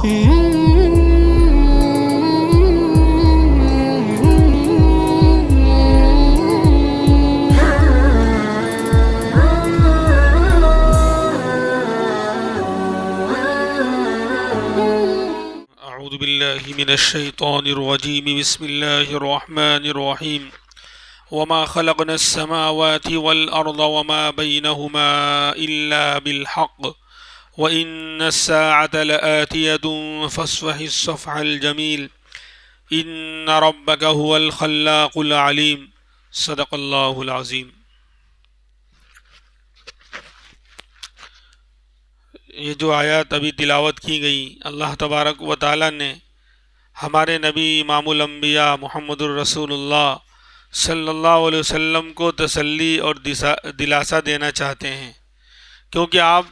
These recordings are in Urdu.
اعوذ باللہ من الشیطان الرجیم بسم اللہ الرحمن الرحیم وما خلقنا السماوات والأرض وما بينهما إلا بالحق وإن الساعة لآتية فاصفح الصفح الجميل إن ربك هو الخلاق العليم صدق اللہ العظیم۔ یہ جو آیات ابھی تلاوت کی گئی، اللہ تبارک و تعالیٰ نے ہمارے نبی امام الانبیاء محمد الرسول اللہ صلی اللہ علیہ وسلم کو تسلی اور دلاسا دینا چاہتے ہیں، کیونکہ آپ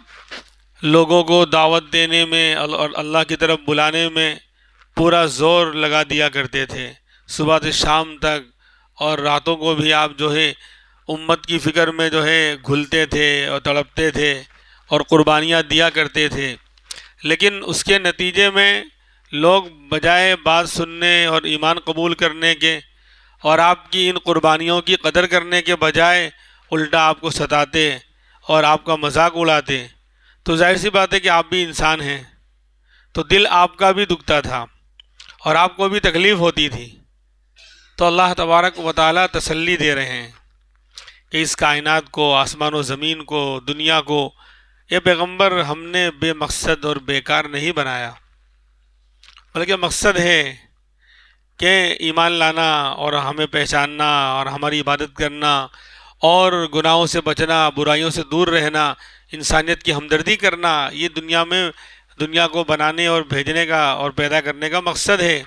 لوگوں کو دعوت دینے میں اور اللہ کی طرف بلانے میں پورا زور لگا دیا کرتے تھے، صبح سے شام تک، اور راتوں کو بھی آپ جو ہے امت کی فکر میں جو ہے گھلتے تھے اور تڑپتے تھے اور قربانیاں دیا کرتے تھے۔ لیکن اس کے نتیجے میں لوگ بجائے بات سننے اور ایمان قبول کرنے کے اور آپ کی ان قربانیوں کی قدر کرنے کے بجائے الٹا آپ کو ستاتے اور آپ کا مذاق اڑاتے، تو ظاہر سی بات ہے کہ آپ بھی انسان ہیں، تو دل آپ کا بھی دکھتا تھا اور آپ کو بھی تکلیف ہوتی تھی۔ تو اللہ تبارک و تعالیٰ تسلی دے رہے ہیں کہ اس کائنات کو، آسمان و زمین کو، دنیا کو، یہ پیغمبر ہم نے بے مقصد اور بیکار نہیں بنایا، بلکہ مقصد ہے کہ ایمان لانا اور ہمیں پہچاننا اور ہماری عبادت کرنا اور گناہوں سے بچنا، برائیوں سے دور رہنا، انسانیت کی ہمدردی کرنا، یہ دنیا کو بنانے اور بھیجنے کا اور پیدا کرنے کا مقصد ہے۔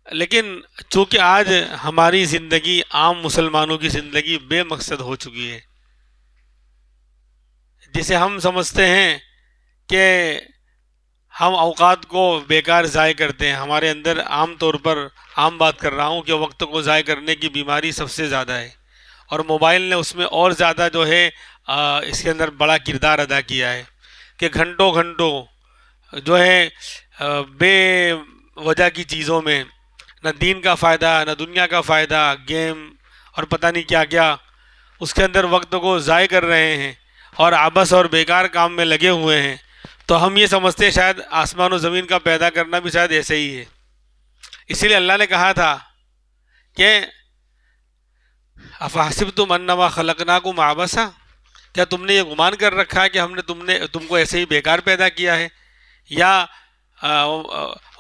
لیکن چونکہ آج ہماری زندگی، عام مسلمانوں کی زندگی بے مقصد ہو چکی ہے، جسے ہم سمجھتے ہیں کہ ہم اوقات کو بیکار ضائع کرتے ہیں۔ ہمارے اندر عام طور پر، عام بات کر رہا ہوں، کہ وقت کو ضائع کرنے کی بیماری سب سے زیادہ ہے، اور موبائل نے اس میں اور زیادہ جو ہے اس کے اندر بڑا کردار ادا کیا ہے کہ گھنٹوں جو ہے بے وجہ کی چیزوں میں، نہ دین کا فائدہ نہ دنیا کا فائدہ، گیم اور پتہ نہیں کیا کیا، اس کے اندر وقت کو ضائع کر رہے ہیں اور عبث اور بیکار کام میں لگے ہوئے ہیں۔ تو ہم یہ سمجھتے ہیں شاید آسمان و زمین کا پیدا کرنا بھی شاید ایسے ہی ہے۔ اسی لیے اللہ نے کہا تھا کہ افحسبتم انما خلقناکم عبثا، کیا تم نے یہ گمان کر رکھا ہے کہ ہم نے تم کو ایسے ہی بیکار پیدا کیا ہے؟ یا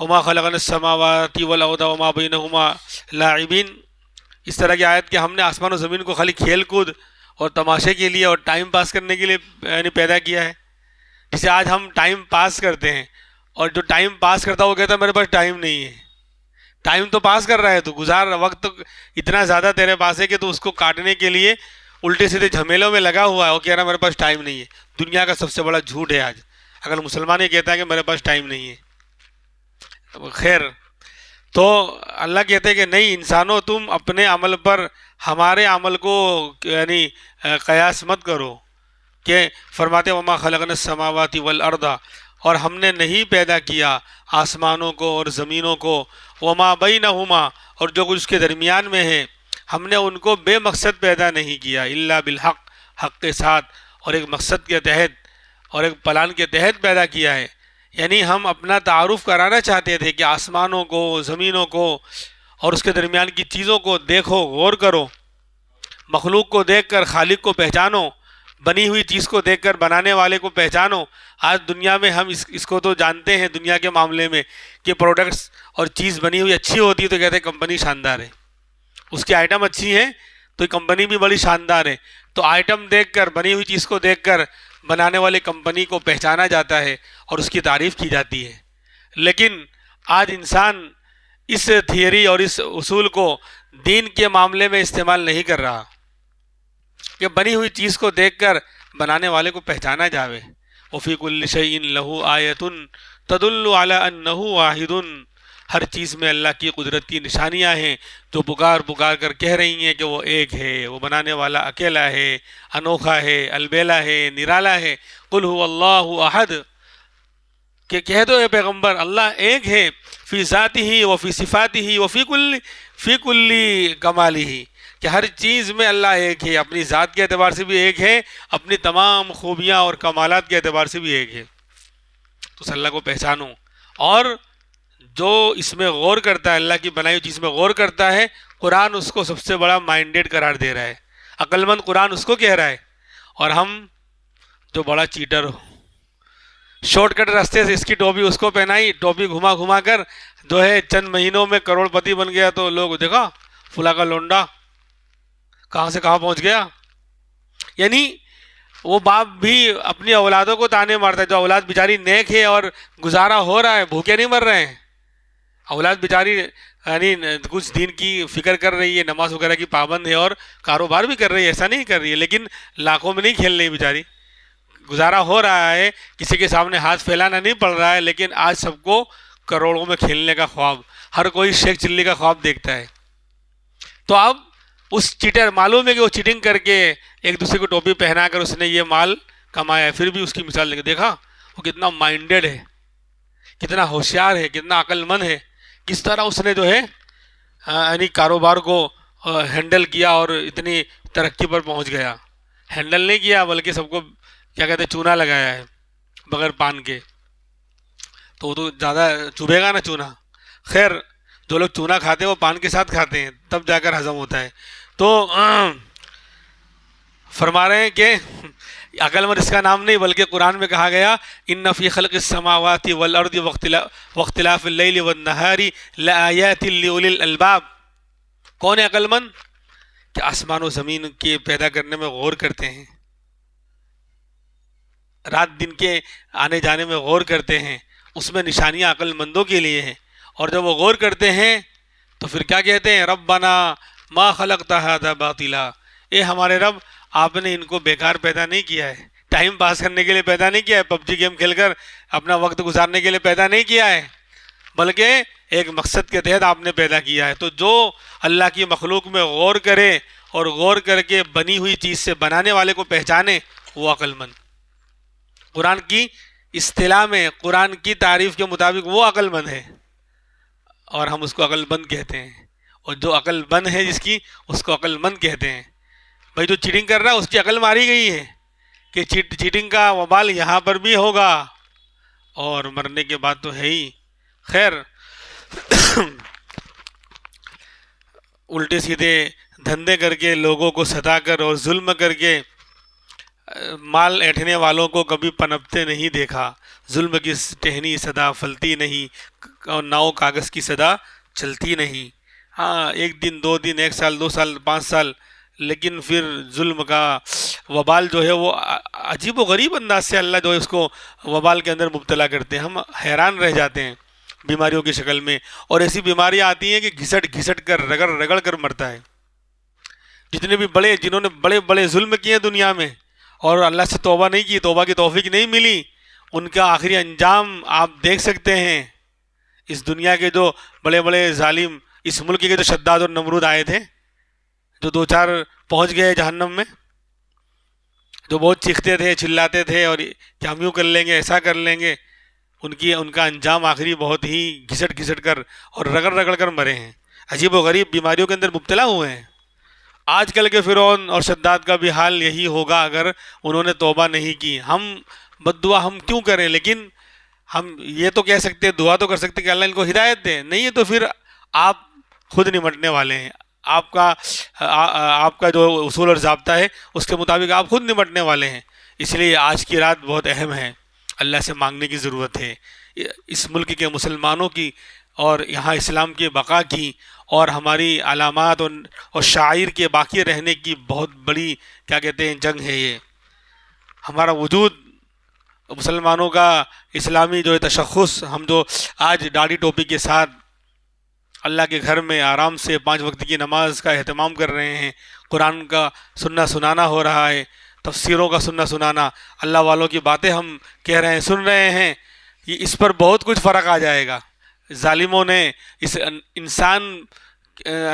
وما خلقنا السماوات والارض وما بینہما لاعبین، اس طرح کی آیت کہ ہم نے آسمان و زمین کو خالی کھیل کود اور تماشے کے لیے اور ٹائم پاس کرنے کے لیے یعنی پیدا کیا ہے۔ جسے آج ہم ٹائم پاس کرتے ہیں، اور جو ٹائم پاس کرتا ہے وہ کہتا ہے میرے پاس ٹائم نہیں ہے۔ ٹائم تو پاس کر رہا ہے، تو گزار وقت اتنا زیادہ تیرے پاس ہے کہ تو اس کو کاٹنے کے لیے الٹے سیدھے جھمیلوں میں لگا ہوا ہے۔ وہ کہہ رہا ہے میرے پاس ٹائم نہیں ہے۔ دنیا کا سب سے بڑا جھوٹ ہے آج اگر مسلمان یہ کہتا ہے کہ میرے پاس ٹائم نہیں ہے۔ خیر، تو اللہ کہتے ہیں کہ نہیں انسانوں، تم اپنے عمل پر ہمارے عمل کو یعنی قیاس مت کرو، کہ فرماتے وما خلقنا السماوات والارض، اور ہم نے نہیں پیدا کیا آسمانوں کو اور زمینوں کو، وما بینہما، اور جو کچھ اس کے درمیان میں ہے، ہم نے ان کو بے مقصد پیدا نہیں کیا، الا بالحق، حق کے ساتھ اور ایک مقصد کے تحت اور ایک پلان کے تحت پیدا کیا ہے۔ یعنی ہم اپنا تعارف کرانا چاہتے تھے کہ آسمانوں کو، زمینوں کو اور اس کے درمیان کی چیزوں کو دیکھو، غور کرو، مخلوق کو دیکھ کر خالق کو پہچانو، بنی ہوئی چیز کو دیکھ کر بنانے والے کو پہچانو۔ آج دنیا میں ہم اس کو تو جانتے ہیں، دنیا کے معاملے میں، کہ پروڈکٹس اور چیز بنی ہوئی اچھی ہوتی ہے تو کہتے ہیں کمپنی شاندار ہے، اس کی آئٹم اچھی ہے تو کمپنی بھی بڑی شاندار ہے۔ تو آئٹم دیکھ کر، بنی ہوئی چیز کو دیکھ کر بنانے والے کمپنی کو پہچانا جاتا ہے اور اس کی تعریف کی جاتی ہے۔ لیکن آج انسان اس تھیوری اور اس اصول کو دین کے معاملے میں استعمال نہیں کر رہا کہ بنی ہوئی چیز کو دیکھ کر بنانے والے کو پہچانا جاوے۔ وفی کل شیء لہ آیۃ تدل علی انہ واحد، ہر چیز میں اللہ کی قدرت کی نشانیاں ہیں جو پکار کر کہہ رہی ہیں کہ وہ ایک ہے، وہ بنانے والا اکیلا ہے، انوکھا ہے، البیلا ہے، نرالا ہے۔ قل هو اللہ احد، کہ کہہ دو اے پیغمبر اللہ ایک ہے، فی ذاتہ و فی صفاتہ و فی کلی کمالہ، کہ ہر چیز میں اللہ ایک ہے، اپنی ذات کے اعتبار سے بھی ایک ہے، اپنی تمام خوبیاں اور کمالات کے اعتبار سے بھی ایک ہے۔ تو اس اللہ کو پہچانو، اور جو اس میں غور کرتا ہے، اللہ کی بنائی ہوئی چیز میں غور کرتا ہے، قرآن اس کو سب سے بڑا مائنڈیڈ قرار دے رہا ہے، عقل مند قرآن اس کو کہہ رہا ہے۔ اور ہم جو بڑا چیٹر ہو، شارٹ کٹ راستے سے اس کی ٹوپی اس کو پہنائی، ٹوپی گھما گھما کر جو ہے چند مہینوں میں کروڑ پتی بن گیا، تو لوگ دیکھا فلاں کا لونڈا کہاں سے کہاں پہنچ گیا۔ یعنی وہ باپ بھی اپنی اولادوں کو تانے مارتا ہے، جو اولاد بیچاری نیک ہے اور گزارا ہو رہا ہے، بھوکے نہیں مر رہے ہیں، اولاد بیچاری یعنی کچھ دین کی فکر کر رہی ہے، نماز وغیرہ کی پابند ہے اور کاروبار بھی کر رہی ہے، ایسا نہیں کر رہی ہے، لیکن لاکھوں میں نہیں کھیل رہی بیچاری، گزارا ہو رہا ہے، کسی کے سامنے ہاتھ پھیلانا نہیں پڑ رہا ہے، لیکن آج سب کو کروڑوں میں کھیلنے کا خواب، ہر کوئی شیخ چلی کا خواب دیکھتا ہے۔ تو اب اس چیٹر معلوم ہے کہ وہ چیٹنگ کر کے ایک دوسرے کو ٹوپی پہنا کر اس نے یہ مال کمایا ہے، پھر بھی اس کی مثال لے کے دیکھا وہ کتنا مائنڈیڈ ہے، کتنا ہوشیار ہے، کتنا عقل مند ہے، کس طرح اس نے جو ہے یعنی کاروبار کو ہینڈل کیا اور اتنی ترقی پر پہنچ گیا۔ ہینڈل نہیں کیا بلکہ سب کو کیا کہتے ہیں چونا لگایا ہے بغیر پان کے، تو وہ تو زیادہ چبھے گا نا چونا۔ خیر جو لوگ چونا کھاتے ہیں وہ پان کے ساتھ کھاتے ہیں، تب جا کر ہضم ہوتا ہے۔ تو فرما رہے ہیں کہ عقل مند اس کا نام نہیں، بلکہ قرآن میں کہا گیا ان فی خلق السماوات والارض واختلاف اللیل والنہار لآیات لأولی الالباب۔ کون ہے عقل مند؟ کہ آسمان و زمین کے پیدا کرنے میں غور کرتے ہیں، رات دن کے آنے جانے میں غور کرتے ہیں، اس میں نشانیاں عقل مندوں کے لیے ہیں۔ اور جب وہ غور کرتے ہیں تو پھر کیا کہتے ہیں؟ ربنا ما خلقت ھذا باطلا، اے ہمارے رب آپ نے ان کو بیکار پیدا نہیں کیا ہے، ٹائم پاس کرنے کے لیے پیدا نہیں کیا ہے، پب جی گیم کھیل کر اپنا وقت گزارنے کے لیے پیدا نہیں کیا ہے، بلکہ ایک مقصد کے تحت آپ نے پیدا کیا ہے۔ تو جو اللہ کی مخلوق میں غور کرے اور غور کر کے بنی ہوئی چیز سے بنانے والے کو پہچانے، وہ عقل مند۔ قرآن کی اصطلاح میں، قرآن کی تعریف کے مطابق وہ عقل مند ہے، اور ہم اس کو عقل مند کہتے ہیں، اور جو عقل مند ہے جس کی، اس کو عقل مند کہتے ہیں۔ بھائی جو چیٹنگ کر رہا ہے اس کی عقل ماری گئی ہے کہ چیٹنگ کا وبال یہاں پر بھی ہوگا اور مرنے کے بعد تو ہے ہی۔ خیر الٹے سیدھے دھندے کر کے، لوگوں کو ستا کر اور ظلم کر کے مال ایٹھنے والوں کو کبھی پنپتے نہیں دیکھا، ظلم کی ٹہنی صدا پھلتی نہیں اور ناؤ کاغذ کی صدا چلتی نہیں۔ ہاں ایک دن، دو دن، ایک سال، 2 سال، 5 سال، لیکن پھر ظلم کا وبال جو ہے وہ عجیب و غریب انداز سے اللہ جو ہے اس کو وبال کے اندر مبتلا کرتے ہیں، ہم حیران رہ جاتے ہیں بیماریوں کی شکل میں، اور ایسی بیماریاں آتی ہیں کہ گھسٹ گھسٹ کر، رگڑ رگڑ کر مرتا ہے۔ جتنے بھی بڑے، جنہوں نے بڑے بڑے ظلم کیے دنیا میں اور اللہ سے توبہ نہیں کی، توبہ کی توفیق نہیں ملی، ان کا آخری انجام آپ دیکھ سکتے ہیں۔ اس دنیا کے جو بڑے بڑے ظالم، اس ملک کے جو شداد اور نمرود آئے تھے، جو 2 4 پہنچ گئے جہنم میں، جو بہت چیختے تھے، چلاتے تھے اور کہ ہم یوں کر لیں گے، ایسا کر لیں گے، ان کا انجام آخری بہت ہی گھسٹ گھسٹ کر اور رگڑ رگڑ کر مرے ہیں، عجیب و غریب بیماریوں کے اندر مبتلا ہوئے ہیں۔ آج کل کے فرعون اور شداد کا بھی حال یہی ہوگا اگر انہوں نے توبہ نہیں کی۔ ہم بد دعا ہم کیوں کریں؟ لیکن ہم یہ تو کہہ سکتے، دعا تو کر سکتے کہ اللہ ان کو ہدایت دے، نہیں ہے تو پھر آپ خود نمٹنے والے ہیں، آپ کا جو اصول اور ضابطہ ہے اس کے مطابق آپ خود نمٹنے والے ہیں۔ اس لیے آج کی رات بہت اہم ہے، اللہ سے مانگنے کی ضرورت ہے، اس ملک کے مسلمانوں کی اور یہاں اسلام کے بقا کی اور ہماری علامات اور شاعر کے باقی رہنے کی بہت بڑی کیا کہتے ہیں جنگ ہے۔ یہ ہمارا وجود، مسلمانوں کا اسلامی جو ہے تشخص، ہم جو آج داڑھی ٹوپی کے ساتھ اللہ کے گھر میں آرام سے 5 وقت کی نماز کا اہتمام کر رہے ہیں، قرآن کا سننا سنانا ہو رہا ہے، تفسیروں کا سننا سنانا، اللہ والوں کی باتیں ہم کہہ رہے ہیں، سن رہے ہیں، اس پر بہت کچھ فرق آ جائے گا۔ ظالموں نے، اس انسان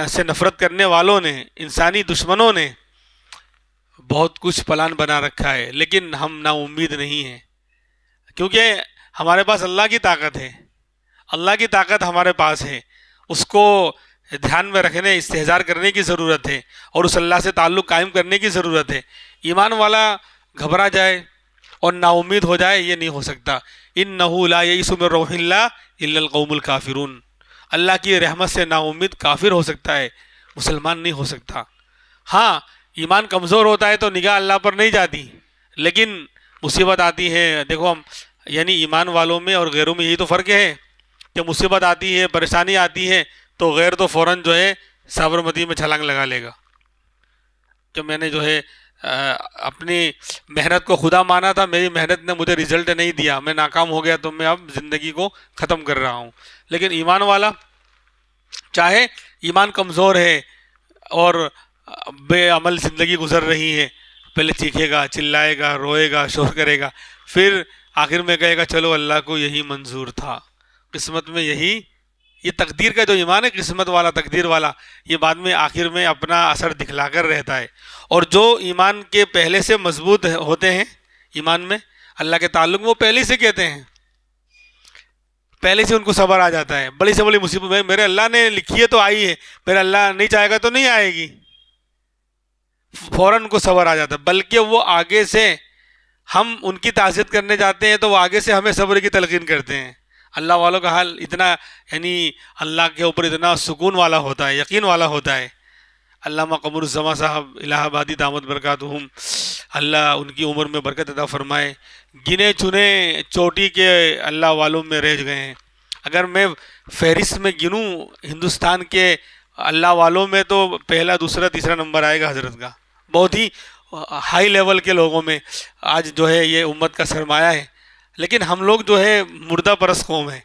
سے نفرت کرنے والوں نے، انسانی دشمنوں نے بہت کچھ پلان بنا رکھا ہے، لیکن ہم نا امید نہیں ہیں، کیونکہ ہمارے پاس اللہ کی طاقت ہے، اللہ کی طاقت ہمارے پاس ہے، اس کو دھیان میں رکھنے استحضار کرنے کی ضرورت ہے اور اس اللہ سے تعلق قائم کرنے کی ضرورت ہے۔ ایمان والا گھبرا جائے اور نا امید ہو جائے یہ نہیں ہو سکتا۔ انہ لا یئس من روح اللہ الا القوم الکافرون، اللہ کی رحمت سے نا امید کافر ہو سکتا ہے، مسلمان نہیں ہو سکتا۔ ہاں ایمان کمزور ہوتا ہے تو نگاہ اللہ پر نہیں جاتی، لیکن مصیبت آتی ہے، دیکھو ہم یعنی ایمان والوں میں اور غیروں میں یہی تو فرق ہے کہ مصیبت آتی ہے، پریشانی آتی ہے تو غیر تو فوراً جو ہے سابرمتی میں چھلانگ لگا لے گا کہ میں نے جو ہے اپنی محنت کو خدا مانا تھا، میری محنت نے مجھے رزلٹ نہیں دیا، میں ناکام ہو گیا تو میں اب زندگی کو ختم کر رہا ہوں۔ لیکن ایمان والا چاہے ایمان کمزور ہے اور بے عمل زندگی گزر رہی ہے، پہلے چیخے گا، چلائے گا، روئے گا، شور کرے گا، پھر آخر میں کہے گا چلو اللہ کو یہی منظور تھا، قسمت میں یہی، یہ تقدیر کا جو ایمان ہے قسمت والا، تقدیر والا، یہ بعد میں آخر میں اپنا اثر دکھلا کر رہتا ہے۔ اور جو ایمان کے پہلے سے مضبوط ہوتے ہیں، ایمان میں اللہ کے تعلق میں، وہ پہلے سے کہتے ہیں، پہلے سے ان کو صبر آ جاتا ہے، بڑی سے بڑی مصیبت میرے اللہ نے لکھی ہے تو آئی ہے، میرے اللہ نہیں چاہے گا تو نہیں آئے گی، فوراً ان کو صبر آ جاتا ہے۔ بلکہ وہ آگے سے ہم ان کی تعزیت کرنے جاتے ہیں تو وہ آگے سے ہمیں صبر کی تلقین کرتے ہیں۔ اللہ والوں کا حال اتنا یعنی اللہ کے اوپر اتنا سکون والا ہوتا ہے، یقین والا ہوتا ہے۔ علامہ قمر الزما صاحب الہ آبادی دامت برکاتہم، اللہ ان کی عمر میں برکت عطا فرمائے، گنے چنے چوٹی کے اللہ والوں میں رہ گئے ہیں۔ اگر میں فہرست میں گنوں ہندوستان کے اللہ والوں میں تو پہلا دوسرا تیسرا نمبر آئے گا حضرت کا، بہت ہی ہائی لیول کے لوگوں میں آج جو ہے یہ امت کا سرمایہ ہے۔ لیکن ہم لوگ جو ہے مردہ پرست قوم ہیں،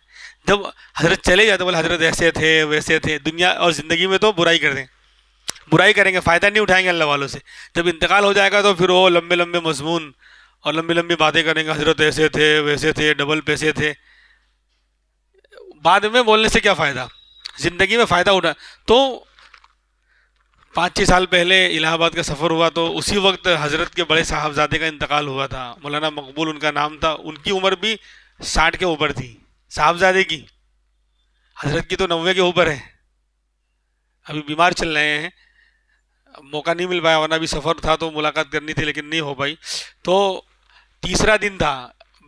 جب حضرت چلے جاتے بولے حضرت ایسے تھے ویسے تھے، دنیا اور زندگی میں تو برائی کر دیں، برائی کریں گے، فائدہ نہیں اٹھائیں گے اللہ والوں سے۔ جب انتقال ہو جائے گا تو پھر وہ لمبے لمبے مضمون اور لمبی لمبی باتیں کریں گے، حضرت ایسے تھے ویسے تھے، ڈبل پیسے تھے۔ بعد میں بولنے سے کیا فائدہ، زندگی میں فائدہ اٹھا۔ تو 5-6 سال پہلے الہ آباد کا سفر ہوا تو اسی وقت حضرت کے بڑے صاحبزادے کا انتقال ہوا تھا، مولانا مقبول ان کا نام تھا، ان کی عمر بھی 60 کے اوپر تھی صاحبزادے کی، حضرت کی تو 90 کے اوپر ہے، ابھی بیمار چل رہے ہیں، موقع نہیں مل پایا، ورنہ بھی سفر تھا تو ملاقات کرنی تھی لیکن نہیں ہو پائی۔ تو تیسرا دن تھا،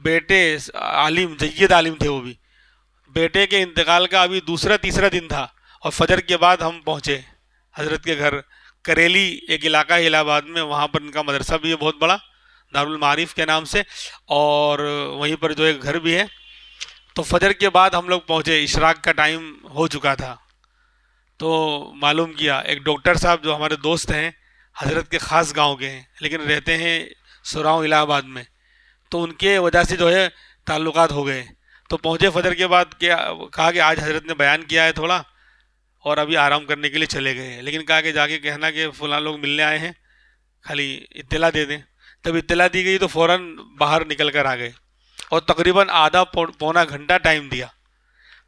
بیٹے عالم جید عالم تھے، وہ بھی بیٹے کے انتقال کا ابھی دوسرا تیسرا دن تھا، اور فجر کے بعد ہم پہنچے حضرت کے گھر۔ کریلی ایک علاقہ ہے الہ آباد میں، وہاں پر ان کا مدرسہ بھی ہے بہت بڑا، دارالمعارف کے نام سے، اور وہیں پر جو ایک گھر بھی ہے۔ تو فجر کے بعد ہم لوگ پہنچے، اشراق کا ٹائم ہو چکا تھا، تو معلوم کیا ایک ڈاکٹر صاحب جو ہمارے دوست ہیں، حضرت کے خاص گاؤں کے ہیں لیکن رہتے ہیں سراؤں الہ آباد میں، تو ان کے وجہ سے جو ہے تعلقات ہو گئے۔ تو پہنچے فجر کے بعد، کہا کہ آج حضرت نے بیان کیا ہے تھوڑا اور ابھی آرام کرنے کے لیے چلے گئے ہیں، لیکن کہا کہ جا کے کہنا کہ فلاں لوگ ملنے آئے ہیں، خالی اطلاع دے دیں۔ تب اطلاع دی گئی تو فوراً باہر نکل کر آ گئے، اور تقریباً آدھا پونا گھنٹہ ٹائم دیا۔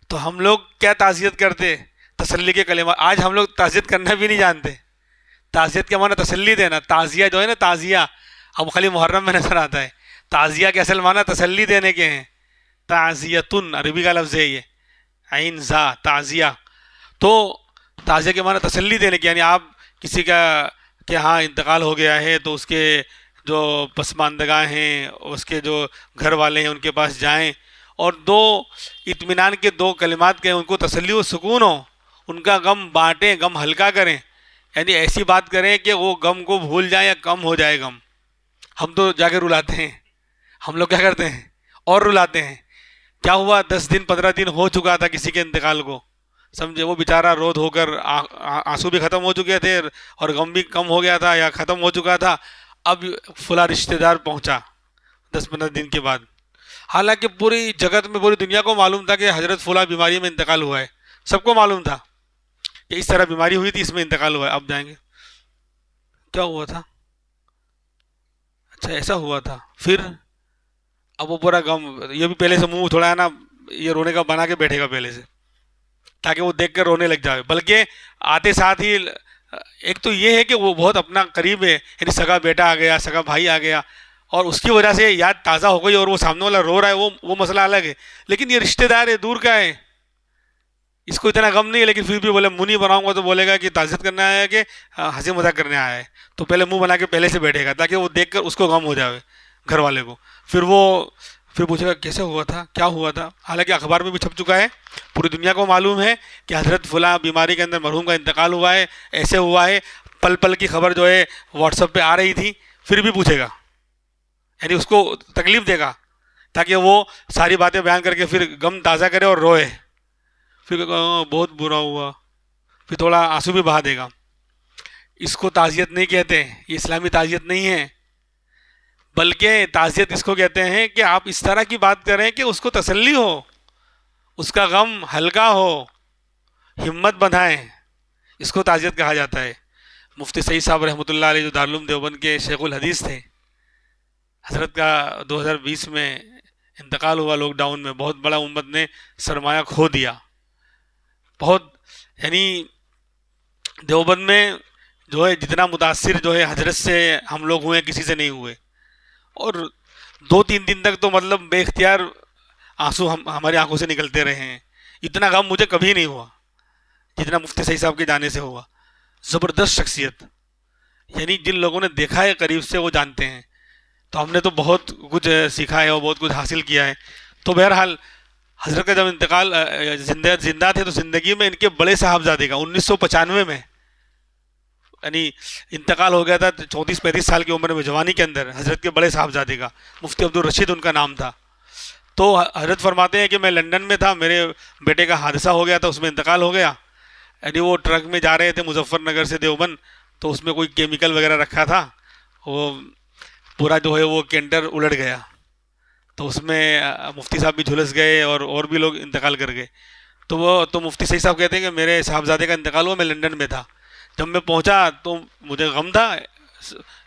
تو ہم لوگ کیا تعزیت کرتے، تسلی کے کلمات، آج ہم لوگ تعزیت کرنا بھی نہیں جانتے۔ تعزیت کے معنی تسلی دینا، تعزیہ جو ہے نا، تعزیہ اب خالی محرم میں نظر آتا ہے، تعزیہ کے اصل معنی تسلی دینے کے ہیں، تعزیتن عربی کا لفظ ہے یہ، عین زا تعزیہ۔ تو تعزیہ کے معنی تسلی دینے کے، یعنی آپ کسی کا کہ ہاں انتقال ہو گیا ہے تو اس کے جو پسماندگاں ہیں، اس کے جو گھر والے ہیں ان کے پاس جائیں اور دو اطمینان کے دو کلمات کہیں، ان کو تسلی و سکون ہو، ان کا غم بانٹیں، غم ہلکا کریں، یعنی ایسی بات کریں کہ وہ غم کو بھول جائیں یا کم ہو جائے غم۔ ہم تو جا کے رلاتے ہیں، ہم لوگ کیا کرتے ہیں اور رلاتے ہیں۔ کیا ہوا، 10 دن 15 دن ہو چکا تھا کسی کے انتقال کو، سمجھے، وہ بیچارہ رو دھو کر آنسو بھی ختم ہو چکے تھے اور غم بھی کم ہو گیا تھا یا ختم ہو چکا تھا، اب فلاں رشتہ دار پہنچا 10-15 دن کے بعد، حالانکہ پوری جگت میں پوری دنیا کو معلوم تھا کہ حضرت فلاں بیماری میں انتقال ہوا ہے، سب کو معلوم تھا کہ اس طرح بیماری ہوئی تھی، اس میں انتقال ہوا ہے، اب جائیں گے کیا ہوا تھا، اچھا ایسا ہوا تھا، پھر اب وہ پورا غم، یہ بھی پہلے سے منہ تھوڑا ہے نا، یہ رونے کا بنا کے بیٹھے گا پہلے سے تاکہ وہ دیکھ کر رونے لگ جائے، بلکہ آتے ساتھ ہی ایک تو یہ ہے کہ وہ بہت اپنا قریب ہے، یعنی سگا بیٹا آ گیا، سگا بھائی آ گیا، اور اس کی وجہ سے یاد تازہ ہو گئی اور وہ سامنے والا رو رہا ہے، وہ مسئلہ الگ ہے. لیکن یہ رشتہ دار ہے، دور کا ہے، اس کو اتنا غم نہیں ہے، لیکن پھر بھی بولے منہ نہیں بناؤں گا تو بولے گا کہ تعزیت کرنے آیا ہے کہ ہنسی مذاق کرنے آیا ہے. تو پہلے منہ بنا کے پہلے سے بیٹھے گا تاکہ وہ دیکھ کر اس کو غم ہو جائے گھر والے کو. پھر پوچھے گا کیسے ہوا تھا، کیا ہوا تھا. حالانکہ اخبار میں بھی چھپ چکا ہے، پوری دنیا کو معلوم ہے کہ حضرت فلاں بیماری کے اندر مرحوم کا انتقال ہوا ہے، ایسے ہوا ہے. پل پل کی خبر جو ہے واٹس ایپ پہ آ رہی تھی، پھر بھی پوچھے گا، یعنی اس کو تکلیف دے گا تاکہ وہ ساری باتیں بیان کر کے پھر غم تازہ کرے اور روئے. پھر کہے گا بہت برا ہوا، پھر تھوڑا آنسو بھی بہا دے گا. اس کو تعزیت نہیں کہتے، یہ اسلامی تعزیت نہیں ہے، بلکہ تعزیت اس کو کہتے ہیں کہ آپ اس طرح کی بات کریں کہ اس کو تسلی ہو، اس کا غم ہلکا ہو، ہمت بندھائیں. اس کو تعزیت کہا جاتا ہے. مفتی سعید صاحب رحمۃ اللہ علیہ جو دارالعلوم دیوبند کے شیخ الحدیث تھے، حضرت کا 2020 میں انتقال ہوا لاک ڈاؤن میں. بہت بڑا امت نے سرمایہ کھو دیا. بہت یعنی دیوبند میں جو ہے جتنا متاثر جو ہے حضرت سے ہم لوگ ہوئے کسی سے نہیں ہوئے. اور 2-3 دن تک تو مطلب بے اختیار آنسو ہماری آنکھوں سے نکلتے رہے ہیں. اتنا غم مجھے کبھی نہیں ہوا جتنا مفتی سعید صاحب کے جانے سے ہوا. زبردست شخصیت، یعنی جن لوگوں نے دیکھا ہے قریب سے وہ جانتے ہیں. تو ہم نے تو بہت کچھ سیکھا ہے اور بہت کچھ حاصل کیا ہے. تو بہرحال حضرت کا جب انتقال زندہ تھے تو زندگی میں ان کے بڑے صاحبزادے کا 1995 میں یعنی انتقال ہو گیا تھا 34-35 سال کی عمر میں، جوانی کے اندر، حضرت کے بڑے صاحبزادے کا. مفتی عبدالرشید ان کا نام تھا. تو حضرت فرماتے ہیں کہ میں لندن میں تھا، میرے بیٹے کا حادثہ ہو گیا تھا، اس میں انتقال ہو گیا. یعنی وہ ٹرک میں جا رہے تھے مظفر نگر سے دیوبند، تو اس میں کوئی کیمیکل وغیرہ رکھا تھا، وہ پورا جو ہے وہ کینٹر الٹ گیا. تو اس میں مفتی صاحب بھی جھلس گئے اور بھی لوگ انتقال کر گئے. تو مفتی صحیح صاحب کہتے ہیں کہ میرے صاحبزادے کا انتقال ہوا، میں لندن میں تھا. جب میں پہنچا تو مجھے غم تھا.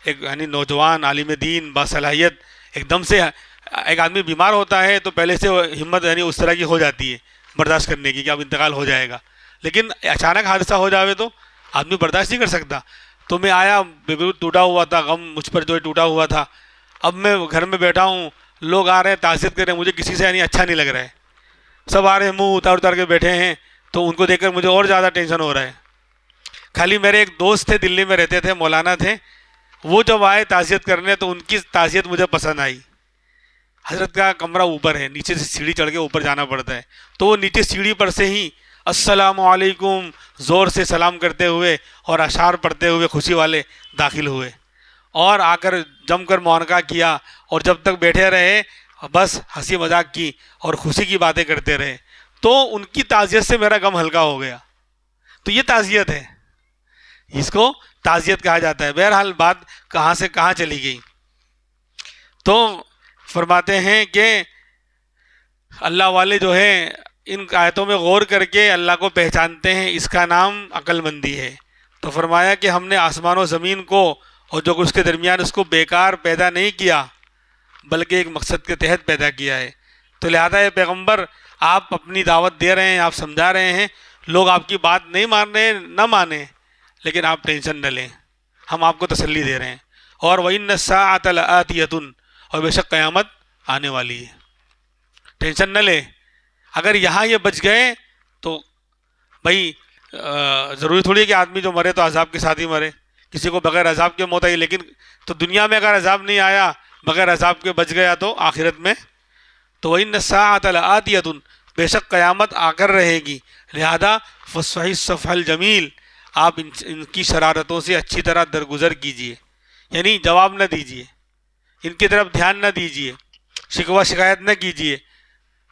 ایک یعنی نوجوان عالم دین باصلاحیت، ایک دم سے ایک آدمی بیمار ہوتا ہے تو پہلے سے ہمت یعنی اس طرح کی ہو جاتی ہے برداشت کرنے کی کہ اب انتقال ہو جائے گا. لیکن اچانک حادثہ ہو جاوے تو آدمی برداشت نہیں کر سکتا. تو میں آیا، بالکل ٹوٹا ہوا تھا، غم مجھ پر جو ہے ٹوٹا ہوا تھا. اب میں گھر میں بیٹھا ہوں، لوگ آ رہے ہیں تعزیت کر رہے ہیں، مجھے کسی سے یعنی اچھا نہیں لگ رہا ہے. سب آ رہے ہیں منہ اتار کے بیٹھے ہیں، تو ان کو دیکھ کر مجھے اور زیادہ ٹینشن ہو رہا ہے. خالی میرے ایک دوست تھے، دلی میں رہتے تھے، مولانا تھے، وہ جب آئے تعزیت کرنے تو ان کی تعزیت مجھے پسند آئی. حضرت کا کمرہ اوپر ہے، نیچے سے سیڑھی چڑھ کے اوپر جانا پڑتا ہے. تو وہ نیچے سیڑھی پر سے ہی السلام علیکم زور سے سلام کرتے ہوئے اور اشعار پڑھتے ہوئے خوشی والے داخل ہوئے اور آ کر جم کر معانقہ کیا. اور جب تک بیٹھے رہے بس ہنسی مذاق کی اور خوشی کی باتیں کرتے رہے. تو ان کی تعزیت سے میرا غم ہلکا ہو گیا. تو یہ تعزیت ہے، اس کو تعزیت کہا جاتا ہے. بہرحال بات کہاں سے کہاں چلی گئی. تو فرماتے ہیں کہ اللہ والے جو ہیں ان آیتوں میں غور کر کے اللہ کو پہچانتے ہیں، اس کا نام عقل مندی ہے. تو فرمایا کہ ہم نے آسمان و زمین کو اور جو اس کے درمیان اس کو بیکار پیدا نہیں کیا، بلکہ ایک مقصد کے تحت پیدا کیا ہے. تو لہذا یہ پیغمبر آپ اپنی دعوت دے رہے ہیں، آپ سمجھا رہے ہیں، لوگ آپ کی بات نہیں مان رہے، نہ مانیں، لیکن آپ ٹینشن نہ لیں، ہم آپ کو تسلی دے رہے ہیں. اور وَإِنَّ السَّاعَةَ لَآتِيَةٌ، اور بے شک قیامت آنے والی ہے، ٹینشن نہ لیں. اگر یہاں یہ بچ گئے تو بھائی ضروری تھوڑی ہے کہ آدمی جو مرے تو عذاب کے ساتھ ہی مرے، کسی کو بغیر عذاب کے موت آئی. لیکن تو دنیا میں اگر عذاب نہیں آیا، بغیر عذاب کے بچ گیا تو آخرت میں تو وَإِنَّ السَّاعَةَ لَآتِيَةٌ، بے شک قیامت آ کر رہے گی. لہذا فَاصْفَحِ الصَّفْحَ الْجَمِيلَ، آپ ان کی شرارتوں سے اچھی طرح درگزر کیجئے، یعنی جواب نہ دیجئے، ان کی طرف دھیان نہ دیجئے، شکوہ شکایت نہ کیجئے.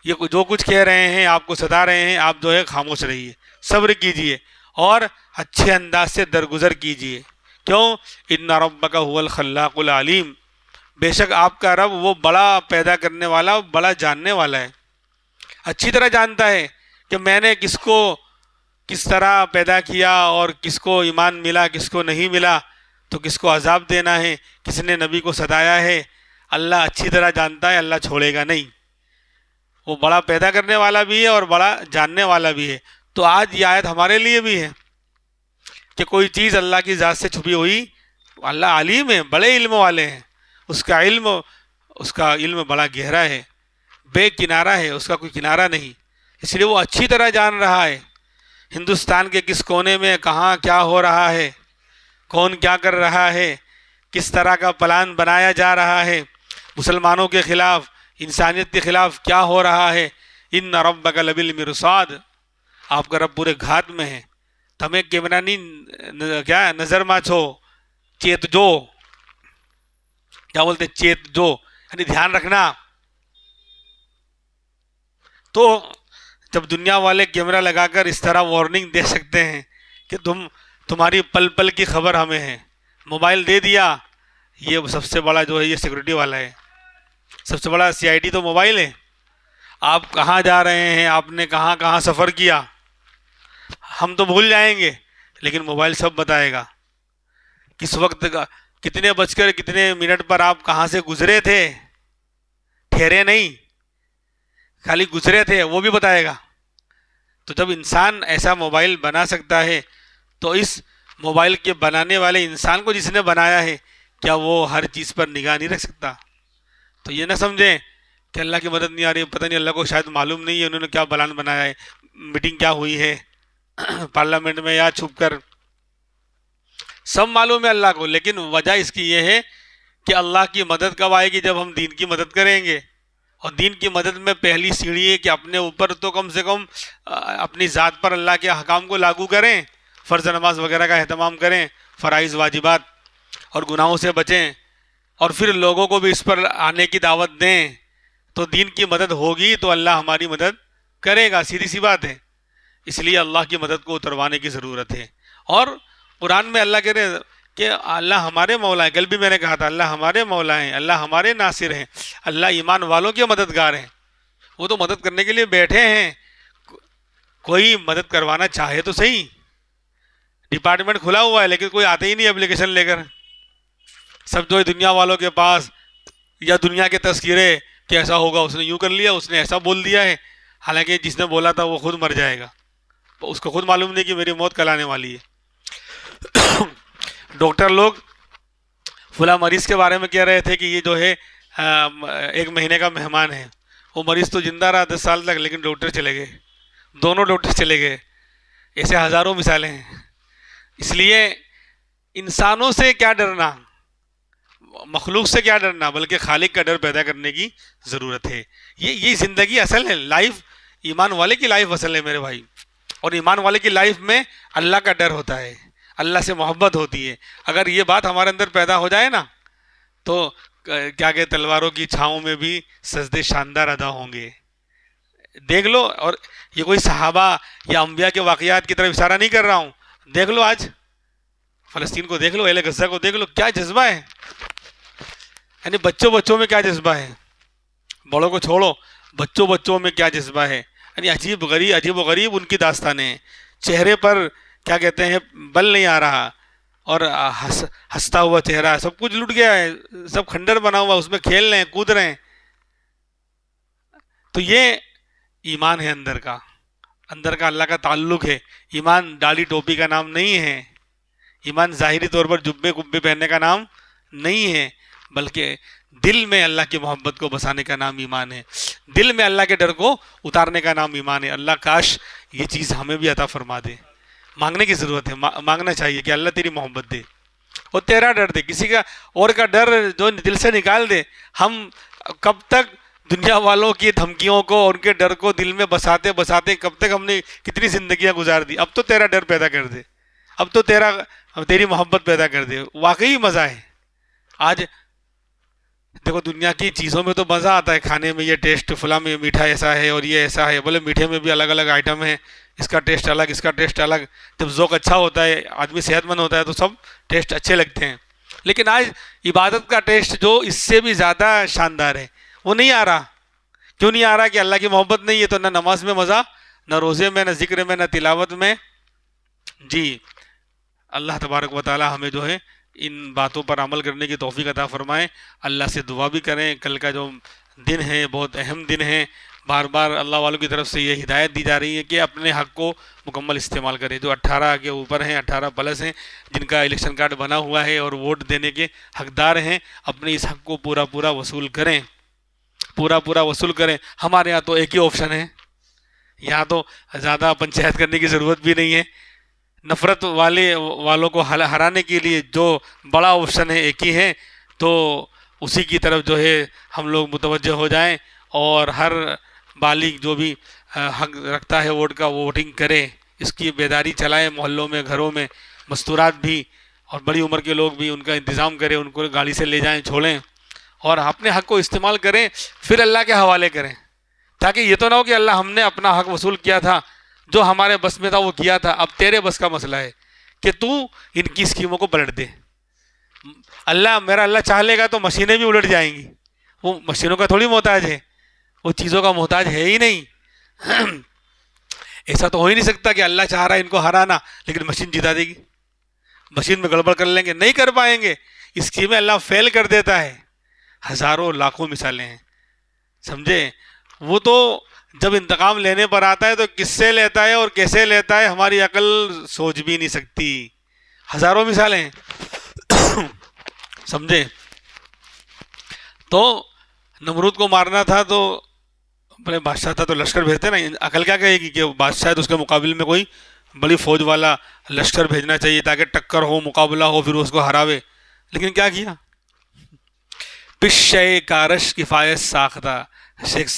یہ جو کچھ کہہ رہے ہیں، آپ کو ستا رہے ہیں، آپ جو ہے خاموش رہیے، صبر کیجئے اور اچھے انداز سے درگزر کیجئے. کیوں؟ ان ربک هو الخلاق العلیم، بے شک آپ کا رب وہ بڑا پیدا کرنے والا، بڑا جاننے والا ہے، اچھی طرح جانتا ہے کہ میں نے کس کو کس طرح پیدا کیا اور کس کو ایمان ملا، کس کو نہیں ملا، تو کس کو عذاب دینا ہے، کس نے نبی کو ستایا ہے. اللہ اچھی طرح جانتا ہے، اللہ چھوڑے گا نہیں. وہ بڑا پیدا کرنے والا بھی ہے اور بڑا جاننے والا بھی ہے. تو آج یہ آیت ہمارے لیے بھی ہے کہ کوئی چیز اللہ کی ذات سے چھپی ہوئی، اللہ علیم ہے، بڑے علم والے ہیں، اس کا علم بڑا گہرا ہے، بے کنارہ ہے، اس کا کوئی کنارہ نہیں، اس لیے وہ اچھی طرح جان رہا ہے ہندوستان کے کس کونے میں کہاں کیا ہو رہا ہے، کون کیا کر رہا ہے، کس طرح کا پلان بنایا جا رہا ہے، مسلمانوں کے خلاف، انسانیت کے خلاف کیا ہو رہا ہے۔ ان ربک لبالمرصاد، آپ کا رب پورے گھات میں ہے، تمہیں کیمرہ نہیں کیا نظر ما چھو، چیت جو، کیا بولتے چیت جو، یعنی دھیان رکھنا۔ تو جب دنیا والے کیمرہ لگا کر اس طرح وارننگ دے سکتے ہیں کہ تمہاری پل پل کی خبر ہمیں ہے، موبائل دے دیا، یہ سب سے بڑا جو ہے یہ سیکورٹی والا ہے، سب سے بڑا CID تو موبائل ہے۔ آپ کہاں جا رہے ہیں، آپ نے کہاں کہاں سفر کیا، ہم تو بھول جائیں گے، لیکن موبائل سب بتائے گا، کس وقت کا کتنے بج کر کتنے منٹ پر آپ کہاں سے گزرے تھے، ٹھہرے نہیں، خالی گزرے تھے، وہ بھی بتائے گا۔ تو جب انسان ایسا موبائل بنا سکتا ہے تو اس موبائل کے بنانے والے انسان کو جس نے بنایا ہے، کیا وہ ہر چیز پر نگاہ نہیں رکھ سکتا؟ تو یہ نہ سمجھیں کہ اللہ کی مدد نہیں آ رہی، پتہ نہیں اللہ کو شاید معلوم نہیں ہے انہوں نے کیا پلان بنایا ہے، میٹنگ کیا ہوئی ہے پارلیمنٹ میں یا چھپ کر، سب معلوم ہے اللہ کو، لیکن وجہ اس کی یہ ہے کہ اللہ کی مدد کب آئے گی؟ جب ہم دین کی مدد کریں گے، اور دین کی مدد میں پہلی سیڑھی ہے کہ اپنے اوپر تو کم سے کم اپنی ذات پر اللہ کے احکام کو لاگو کریں، فرض نماز وغیرہ کا اہتمام کریں، فرائض واجبات، اور گناہوں سے بچیں، اور پھر لوگوں کو بھی اس پر آنے کی دعوت دیں، تو دین کی مدد ہوگی تو اللہ ہماری مدد کرے گا، سیدھی سی بات ہے۔ اس لیے اللہ کی مدد کو اتروانے کی ضرورت ہے۔ اور قرآن میں اللہ کہہ رہے کہ اللہ ہمارے مولا ہیں، کل بھی میں نے کہا تھا اللہ ہمارے مولا ہیں، اللہ ہمارے ناصر ہیں، اللہ ایمان والوں کے مددگار ہیں، وہ تو مدد کرنے کے لیے بیٹھے ہیں، کوئی مدد کروانا چاہے تو صحیح، ڈپارٹمنٹ کھلا ہوا ہے لیکن کوئی آتے ہی نہیں اپلیکیشن لے کر، سب جو ہے دنیا والوں کے پاس، یا دنیا کے تذکرے کہ ایسا ہوگا، اس نے یوں کر لیا، اس نے ایسا بول دیا ہے، حالانکہ جس نے بولا تھا وہ خود مر جائے گا، اس کو خود معلوم نہیں کہ میری موت کل آنے والی ہے۔ ڈاکٹر لوگ فلاں مریض کے بارے میں کہہ رہے تھے کہ یہ جو ہے 1 مہینے کا مہمان ہے، وہ مریض تو زندہ رہا 10 سال تک، لیکن ڈاکٹر چلے گئے، دونوں ڈاکٹر چلے گئے، ایسے ہزاروں مثالیں ہیں۔ اس لیے انسانوں سے کیا ڈرنا، مخلوق سے کیا ڈرنا، بلکہ خالق کا ڈر پیدا کرنے کی ضرورت ہے۔ یہ زندگی اصل ہے، لائف، ایمان والے کی لائف اصل ہے میرے بھائی، اور ایمان والے کی لائف میں اللہ کا ڈر ہوتا ہے، اللہ سے محبت ہوتی ہے۔ اگر یہ بات ہمارے اندر پیدا ہو جائے نا تو کیا کہ تلواروں کی چھاؤں میں بھی سجدے شاندار ادا ہوں گے۔ دیکھ لو، اور یہ کوئی صحابہ یا انبیاء کے واقعات کی طرف اشارہ نہیں کر رہا ہوں، دیکھ لو آج فلسطین کو دیکھ لو، اہل غزہ کو دیکھ لو، کیا جذبہ ہے، یعنی بچوں میں کیا جذبہ ہے، بڑوں کو چھوڑو، بچوں میں کیا جذبہ ہے، یعنی عجیب و غریب ان کی داستانیں ہیں، چہرے پر کیا کہتے ہیں بل نہیں آ رہا، اور ہنستا ہوا چہرہ، سب کچھ لٹ گیا ہے، سب کھنڈر بنا ہوا، اس میں کھیل رہے ہیں، کود رہے ہیں۔ تو یہ ایمان ہے اندر کا اللہ کا تعلق ہے۔ ایمان داڑھی ٹوپی کا نام نہیں ہے، ایمان ظاہری طور پر جبے کبے پہننے کا نام نہیں ہے، بلکہ دل میں اللہ کی محبت کو بسانے کا نام ایمان ہے، دل میں اللہ کے ڈر کو اتارنے کا نام ایمان ہے۔ اللہ کاش یہ چیز ہمیں بھی عطا فرما دے۔ مانگنے کی ضرورت ہے، مانگنا چاہیے کہ اللہ تیری محبت دے اور تیرا ڈر دے، کسی کا اور کا ڈر جو دل سے نکال دے۔ ہم کب تک دنیا والوں کی دھمکیوں کو، ان کے ڈر کو دل میں بساتے کب تک ہم نے کتنی زندگیاں گزار دی؟ اب تو تیرا ڈر پیدا کر دے، اب تو تیری محبت پیدا کر دے، واقعی مزہ ہے۔ آج دیکھو دنیا کی چیزوں میں تو مزہ آتا ہے کھانے میں، یہ ٹیسٹ فلاں میں میٹھا ایسا ہے اور یہ ایسا ہے، بولے میٹھے میں بھی الگ الگ آئٹم ہیں، اس کا ٹیسٹ الگ، اس کا ٹیسٹ الگ۔ جب ذوق اچھا ہوتا ہے، آدمی صحت مند ہوتا ہے تو سب ٹیسٹ اچھے لگتے ہیں، لیکن آج عبادت کا ٹیسٹ جو اس سے بھی زیادہ شاندار ہے وہ نہیں آ رہا۔ کیوں نہیں آ رہا؟ کہ اللہ کی محبت نہیں ہے، تو نہ نماز میں مزہ، نہ روزے میں، نہ ذکر میں، نہ تلاوت میں۔ جی اللہ تبارک و تعالی ہمیں جو ہے ان باتوں پر عمل کرنے کی توفیق عطا فرمائے۔ اللہ سے دعا بھی کریں، کل کا جو دن ہے بہت اہم دن ہے، بار بار اللہ والوں کی طرف سے یہ ہدایت دی جا رہی ہے کہ اپنے حق کو مکمل استعمال کریں. جو 18 کے اوپر ہیں، 18 پلس ہیں، جن کا الیکشن کارڈ بنا ہوا ہے اور ووٹ دینے کے حقدار ہیں، اپنے اس حق کو پورا پورا وصول کریں، پورا پورا وصول کریں. ہمارے یہاں تو ایک ہی آپشن ہے، یہاں تو زیادہ پنچایت کرنے کی ضرورت بھی نہیں ہے. نفرت والوں کو ہرانے کے لیے جو بڑا آپشن ہے ایک ہی ہے، تو اسی کی طرف جو ہے ہم لوگ متوجہ ہو جائیں اور ہر بالغ جو بھی حق رکھتا ہے ووٹ کا وہ ووٹنگ کرے. اس کی بیداری چلائیں، محلوں میں، گھروں میں. مستورات بھی اور بڑی عمر کے لوگ بھی ان کا انتظام کریں، ان کو گاڑی سے لے جائیں، چھوڑیں اور اپنے حق کو استعمال کریں، پھر اللہ کے حوالے کریں. تاکہ یہ تو نہ ہو کہ اللہ ہم نے اپنا حق وصول کیا تھا، جو ہمارے بس میں تھا وہ کیا تھا، اب تیرے بس کا مسئلہ ہے کہ تو ان کی اسکیموں کو پلٹ دے. میرا اللہ چاہ لے گا تو مشینیں بھی الٹ جائیں گی. وہ مشینوں کا تھوڑی محتاج ہے، وہ چیزوں کا محتاج ہے ہی نہیں. ایسا تو ہو ہی نہیں سکتا کہ اللہ چاہ رہا ہے ان کو ہرانا لیکن مشین جتا دے گی. مشین میں گڑبڑ کر لیں گے، نہیں کر پائیں گے. اسکیمیں اللہ فیل کر دیتا ہے. ہزاروں لاکھوں مثالیں ہیں، سمجھے. وہ تو جب انتقام لینے پر آتا ہے تو کس سے لیتا ہے اور کیسے لیتا ہے ہماری عقل سوچ بھی نہیں سکتی. ہزاروں مثالیں ہیں، سمجھے. تو نمرود کو مارنا تھا تو بڑے بادشاہ تھا تو لشکر بھیجتے نا. عقل کیا کہے گی کہ بادشاہ ہے تو اس کے مقابل میں کوئی بڑی فوج والا لشکر بھیجنا چاہیے تاکہ ٹکر ہو، مقابلہ ہو، پھر اس کو ہراوے. لیکن کیا کیا؟ پشے کارش کفایت ساختہ. شیخ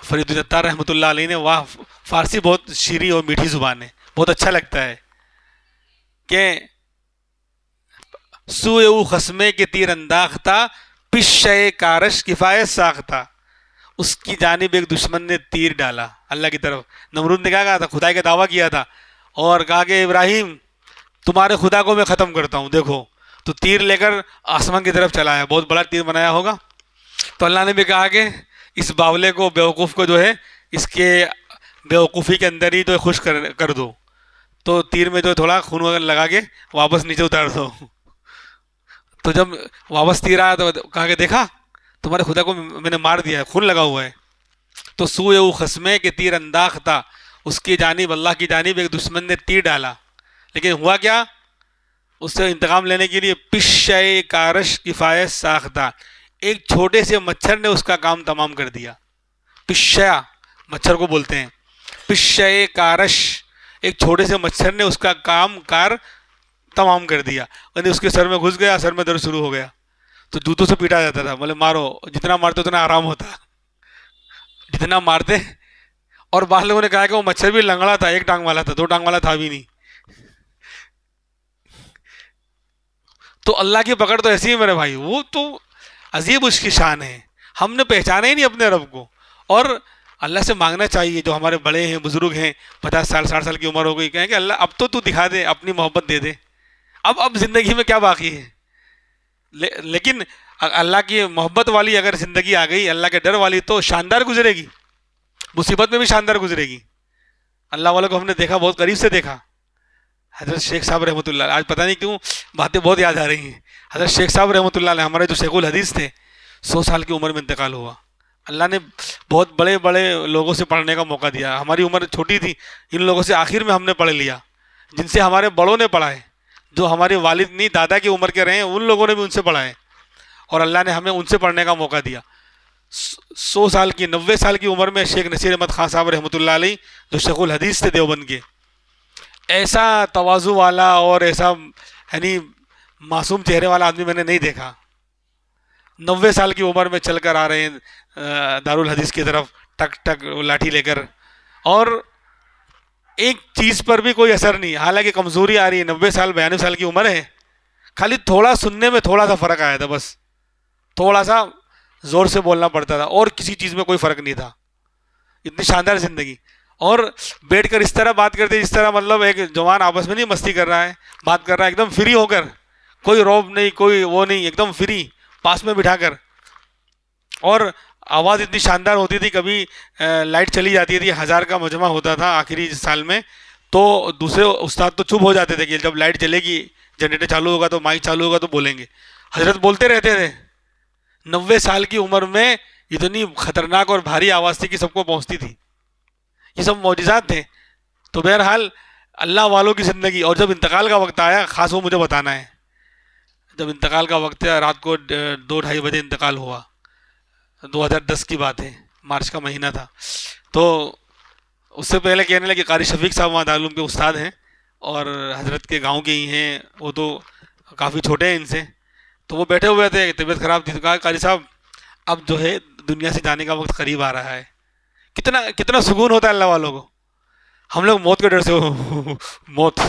فرید الدتار رحمۃ اللہ علیہ نے، واہ فارسی بہت شیریں اور میٹھی زبان ہے، بہت اچھا لگتا ہے کہ سوئے او خسمے کے تیر انداختہ، پشے کارش کفایت ساختہ. اس کی جانب ایک دشمن نے تیر ڈالا اللہ کی طرف. نمرود نے کیا کہا تھا؟ خدائی کا دعویٰ کیا تھا اور کہا کہ ابراہیم تمہارے خدا کو میں ختم کرتا ہوں. دیکھو تو تیر لے کر آسمان کی طرف چلا ہے، بہت بڑا تیر بنایا ہوگا. تو اللہ نے بھی کہا کہ اس باولے کو، بیوقوف کو جو ہے اس کے بیوقوفی کے اندر ہی تو خوش کر دو. تو تیر میں جو تھوڑا خون وغیرہ لگا کے واپس نیچے اتار دو. تو جب واپس تیر آیا تو کہا کہ دیکھا تمہارے خدا کو میں نے مار دیا ہے، خون لگا ہوا ہے. تو سوئے او خسمے کے تیر انداختہ، اس کی جانب، اللہ کی جانب ایک دشمن نے تیر ڈالا. لیکن ہوا کیا؟ اس سے انتقام لینے کے لیے پشے کارش کفایت ساختہ، ایک چھوٹے سے مچھر نے اس کا کام تمام کر دیا. پشیا مچھر کو بولتے ہیں. پشے کارش، ایک چھوٹے سے مچھر نے اس کا کام کار تمام کر دیا. یعنی اس کے سر میں گھس گیا، سر میں درد شروع ہو گیا. تو جوتوں سے پیٹا جاتا تھا، بولے مارو، جتنا مارتے اتنا آرام ہوتا، جتنا مارتے. اور بعض لوگوں نے کہا کہ وہ مچھر بھی لنگڑا تھا، ایک ٹانگ والا تھا، دو ٹانگ والا تھا بھی نہیں. تو اللہ کی پکڑ تو ایسی ہے میرے بھائی، وہ تو عجیب اس کی شان ہے. ہم نے پہچانا ہی نہیں اپنے رب کو. اور اللہ سے مانگنا چاہیے، جو ہمارے بڑے ہیں، بزرگ ہیں، 50 سال 60 سال کی عمر ہو گئی، کہیں کہ اللہ اب تو دکھا دے، اپنی محبت دے دے. اب زندگی میں کیا باقی ہے؟ لیکن اللہ کی محبت والی اگر زندگی آ گئی، اللہ کے ڈر والی، تو شاندار گزرے گی، مصیبت میں بھی شاندار گزرے گی. اللہ والوں کو ہم نے دیکھا، بہت قریب سے دیکھا. حضرت شیخ صاحب رحمۃ اللہ علیہ، آج پتہ نہیں کیوں باتیں بہت یاد آ رہی ہیں. حضرت شیخ صاحب رحمۃ اللہ علیہ ہمارے جو شیخ الحدیث تھے، 100 سال کی عمر میں انتقال ہوا. اللہ نے بہت بڑے بڑے لوگوں سے پڑھنے کا موقع دیا. ہماری عمر چھوٹی تھی، ان لوگوں سے آخر میں ہم نے پڑھ لیا، جن سے ہمارے بڑوں نے پڑھا ہے. جو ہمارے والد نہیں، دادا کی عمر کے رہے ہیں، ان لوگوں نے بھی ان سے پڑھا ہے، اور اللہ نے ہمیں ان سے پڑھنے کا موقع دیا. 100 سال کی، 90 سال کی عمر میں شیخ نصیر احمد خان صاحب رحمۃ اللہ علیہ، جو شیخ الحدیث تھے دیوبند کے، ایسا تواضع والا اور ایسا یعنی معصوم چہرے والا آدمی میں نے نہیں دیکھا. 90 سال کی عمر میں چل کر آ رہے ہیں دارالحدیث کی طرف، ٹک ٹک لاٹھی لے کر، اور ایک چیز پر بھی کوئی اثر نہیں. حالانکہ کمزوری آ رہی ہے، 90 سال 92 سال کی عمر ہے، خالی تھوڑا سننے میں تھوڑا سا فرق آیا تھا، بس تھوڑا سا زور سے بولنا پڑتا تھا، اور کسی چیز میں کوئی فرق نہیں تھا. اتنی شاندار زندگی. اور بیٹھ کر اس طرح بات کرتے جس طرح مطلب ایک جوان آپس میں نہیں مستی کر رہا ہے، بات کر رہا ہے ایک دم فری ہو کر، کوئی روب نہیں، کوئی وہ نہیں، ایک دم فری، پاس میں بٹھا کر. اور آواز اتنی شاندار ہوتی تھی. کبھی لائٹ چلی جاتی تھی، 1000 کا مجمع ہوتا تھا آخری سال میں، تو دوسرے استاد تو چپ ہو جاتے تھے کہ جب لائٹ چلے گی، جنریٹر چالو ہوگا تو مائک چالو ہوگا تو بولیں گے. حضرت بولتے رہتے تھے. 90 سال کی عمر میں اتنی خطرناک اور بھاری آواز تھی کہ سب کو پہنچتی تھی. یہ سب معجزات تھے. تو بہرحال اللہ والوں کی زندگی. اور جب انتقال کا وقت آیا خاص وہ مجھے بتانا ہے. جب انتقال کا وقت ہے رات کو 2-2:30 بجے انتقال ہوا. 2010 کی بات ہے, مارچ کا مہینہ تھا. تو اس سے پہلے کہنے لگے قاری شفیق صاحب وہاں دارالعلوم کے استاد ہیں اور حضرت کے گاؤں کے ہی ہیں, وہ تو کافی چھوٹے ہیں ان سے. تو وہ بیٹھے ہوئے تھے, طبیعت خراب تھی. تو کہا قاری صاحب اب جو ہے دنیا سے جانے کا وقت قریب آ رہا ہے. کتنا کتنا سکون ہوتا ہے اللہ والوں کو. ہم لوگ موت کے ڈر سے موت,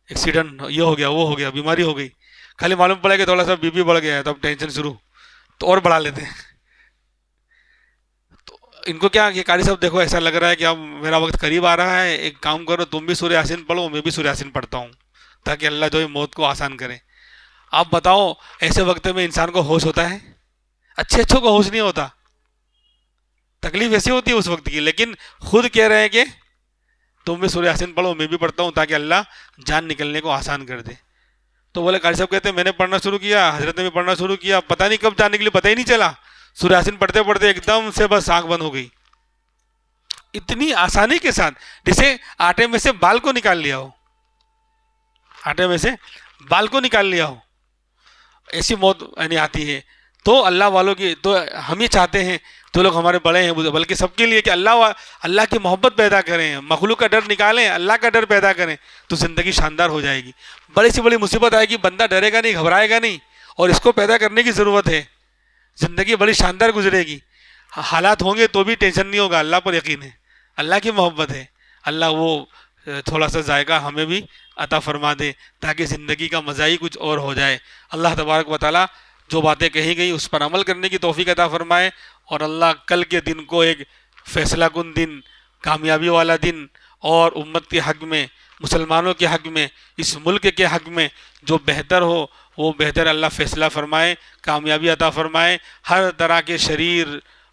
ایکسیڈنٹ, یہ ہو گیا, وہ ہو گیا, بیماری ہو گئی, خالی معلوم پڑا کہ تھوڑا سا بی پی بڑھ گیا ہے تو اب ٹینشن شروع, تو اور بڑھا لیتے ہیں. تو ان کو کیا کہ قاری صاحب دیکھو ایسا لگ رہا ہے کہ اب میرا وقت قریب آ رہا ہے, ایک کام کرو تم بھی سورہ یاسین پڑھو, میں بھی سورہ یاسین پڑھتا ہوں, تاکہ اللہ جو ہے موت کو آسان کرے. آپ بتاؤ ایسے وقت میں انسان کو ہوش ہوتا ہے؟ اچھے اچھوں کو ہوش نہیں ہوتا. تکلیف ایسی ہوتی ہے اس وقت کی, لیکن خود کہہ رہے ہیں کہ تم بھی سورہ یاسین پڑھو, میں بھی پڑھتا ہوں, تاکہ اللہ جان نکلنے کو آسان کر دے. تو بولے قاری صاحب کہتے ہیں میں نے پڑھنا شروع کیا, حضرت نے بھی پڑھنا شروع کیا, پتہ نہیں کب جان نکلی, پتہ ہی نہیں چلا. سورہ یاسین پڑھتے پڑھتے ایک دم سے بس آنکھ بند ہو گئی. اتنی آسانی کے ساتھ, جیسے آٹے میں سے بال کو نکال لیا ہو, آٹے میں سے بال کو نکال لیا ہو, ایسی موت یعنی آتی ہے. تو اللہ والوں کی, تو ہم یہ چاہتے ہیں جو لوگ ہمارے بڑے ہیں بلکہ سب کے لیے کہ اللہ کی محبت پیدا کریں, مخلوق کا ڈر نکالیں, اللہ کا ڈر پیدا کریں, تو زندگی شاندار ہو جائے گی. بڑی سی بڑی مصیبت آئے گی, بندہ ڈرے گا نہیں, گھبرائے گا نہیں, اور اس کو پیدا کرنے کی ضرورت ہے. زندگی بڑی شاندار گزرے گی. حالات ہوں گے تو بھی ٹینشن نہیں ہوگا, اللہ پر یقین ہے, اللہ کی محبت ہے. اللہ وہ تھوڑا سا ذائقہ ہمیں بھی عطا فرما دے تاکہ زندگی کا مزہ ہی کچھ اور ہو جائے. اللہ تبارک و تعالیٰ جو باتیں کہی گئی اس پر عمل کرنے کی توفیق عطا فرمائے, اور اللہ کل کے دن کو ایک فیصلہ کن دن, کامیابی والا دن, اور امت کے حق میں, مسلمانوں کے حق میں, اس ملک کے حق میں جو بہتر ہو وہ بہتر اللہ فیصلہ فرمائے, کامیابی عطا فرمائے. ہر طرح کے شریر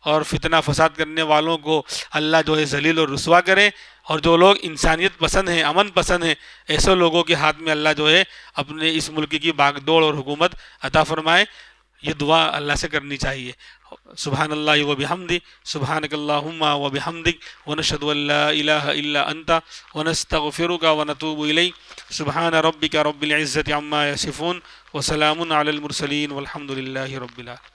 اور فتنہ فساد کرنے والوں کو اللہ جو ہے ذلیل اور رسوا کرے, اور جو لوگ انسانیت پسند ہیں, امن پسند ہیں, ایسے لوگوں کے ہاتھ میں اللہ جو ہے اپنے اس ملک کی باغ دوڑ اور حکومت عطا فرمائے. یہ دعا اللہ سے کرنی چاہیے. سبحان اللہ و بحمدہ, سبحانک اللہم و بحمدک, ونشہد ان لا الہ الا انت, ونستغفرک ونتوب الیک. سبحان ربک رب العزت عما یصفون, وسلام علی المرسلین, والحمد للہ رب العالمین.